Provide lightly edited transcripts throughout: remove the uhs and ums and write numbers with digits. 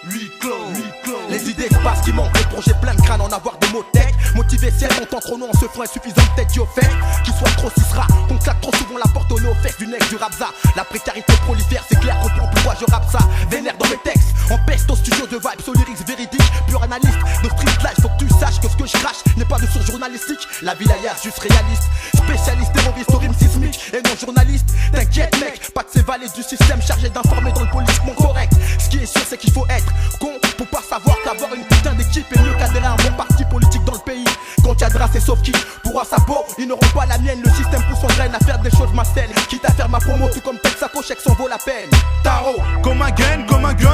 huis clos. Les idées passent qui manquent, les projets plein de crânes, en avoir des mots tech. Motivé ciel, montant trop long en se faisant insuffisant tête du fait. Qu'il soit trop si sera, qu'on claque trop souvent la porte au nez aux fesses du nec du rapza. La précarité prolifère, c'est clair, comprends pourquoi je rappe ça. Vénère dans mes textes, en peste au studio de vibes, au lyrics véridique, pur analyste. De street life, faut que tu saches que ce que je crache n'est pas de source journalistique. La ville ailleurs, juste réaliste. Spécialiste, terroriste, au rime sismique et non journaliste. T'inquiète mec, pas de ces valets du système chargés d'informer dans le politiquement correct. Ce qui est sûr, c'est qu'il faut être con pour pas savoir qu'avoir une putain d'équipe est mieux qu'adhérer à un bon parti politique dans le pays. Quand y'a de race et sauf qui pourra sa peau, ils n'auront pas la mienne. Le système pousse son graine à faire des choses malsaines, quitte à faire ma promo, tout comme tête sacoche que s'en vaut la peine. Tarot, Comme un gun,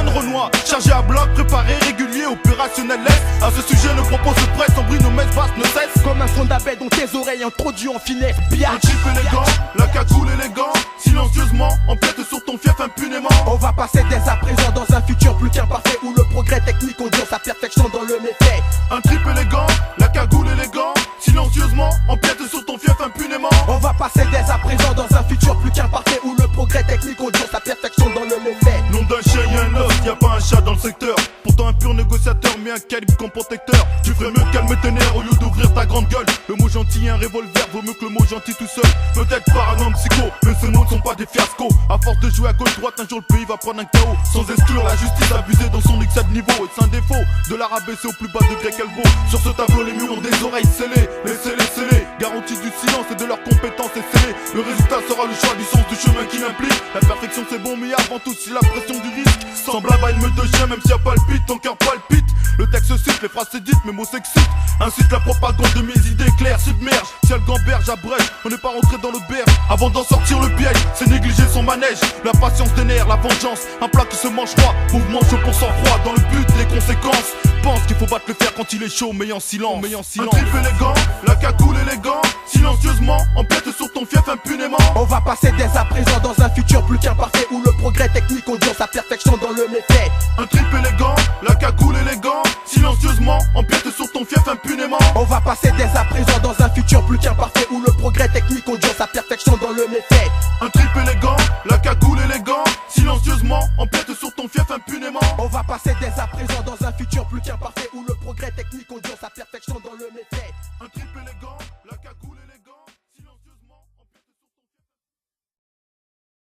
Renoir, chargé à bloc, préparé, régulier, opérationnel laisse. À ce sujet, le propos se presse, en bruit, nos messes basses ne cessent. comme un son d'abeille dont tes oreilles introduit en finesse. Bien, Un type élégant, la cagoule élégant, silencieusement, empiète sur ton fief impunément. on va passer dès à présent dans un futur plus qu'imparfait où le progrès technique conduit sa perfection dans le méfait. Un trip élégant, la cagoule élégant, silencieusement, empiète sur ton fief impunément. On va passer dès à présent dans un futur plus qu'imparfait où le progrès technique conduit sa perfection dans le méfait. Nom d'un chien y'a un os, y'a pas un chat dans le secteur. Pourtant un pur négociateur, mais un calibre comme protecteur. Tu ferais mieux de calmer tes nerfs au lieu d'ouvrir ta grande gueule. Le mot gentil et un revolver vaut mieux que le mot gentil tout seul. Peut-être par un homme psycho, mais ces mots ne sont pas des fiascos. À force de jouer à gauche-droite, un jour le pays va prendre un chaos. Sans exclure la justice abusée dans son excès de niveau. Et c'est un défaut de la rabaisser au plus bas degré qu'elle vaut. Sur ce tableau, les murs ont des oreilles scellées. Laissez-les sceller, garantie du silence et de leur compétence est scellée. Le résultat sera le choix du sens du chemin qui l'implique. La perfection c'est bon, mais avant tout c'est la pression du risque. Semblable à une meute de chiens, même si elle palpite, ton cœur palpite. Le texte cite, les phrases s'éditent, mes mots s'excitent. Incite la propagande de mes idées claires, submerge. Si elle gamberge, abrège, on n'est pas rentré dans l'auberge. Avant d'en sortir le piège, c'est négliger son manège. La patience des nerfs, la vengeance, un plat qui se mange froid. Mouvement chaud pour sang froid, dans le but des conséquences. Pense qu'il faut battre le fer quand il est chaud, mais en silence. Un trip élégant, la cagoule élégant, silencieusement, empiète sur ton fief impunément. On va passer dès à présent dans un futur plus qu'imparfait où le progrès technique conduit sa perfection dans le méfait. Un trip élégant, la cagoule élégant, silencieusement, empiète sur ton fief impunément. On va passer dès à présent dans un futur plus qu'imparfait où le progrès technique conduit sa perfection dans le méfait. Un trip élégant, la cagoule élégant, silencieusement, empiète sur ton fief impunément. On va passer dès à présent dans un futur plus qu'imparfait où le progrès technique conduit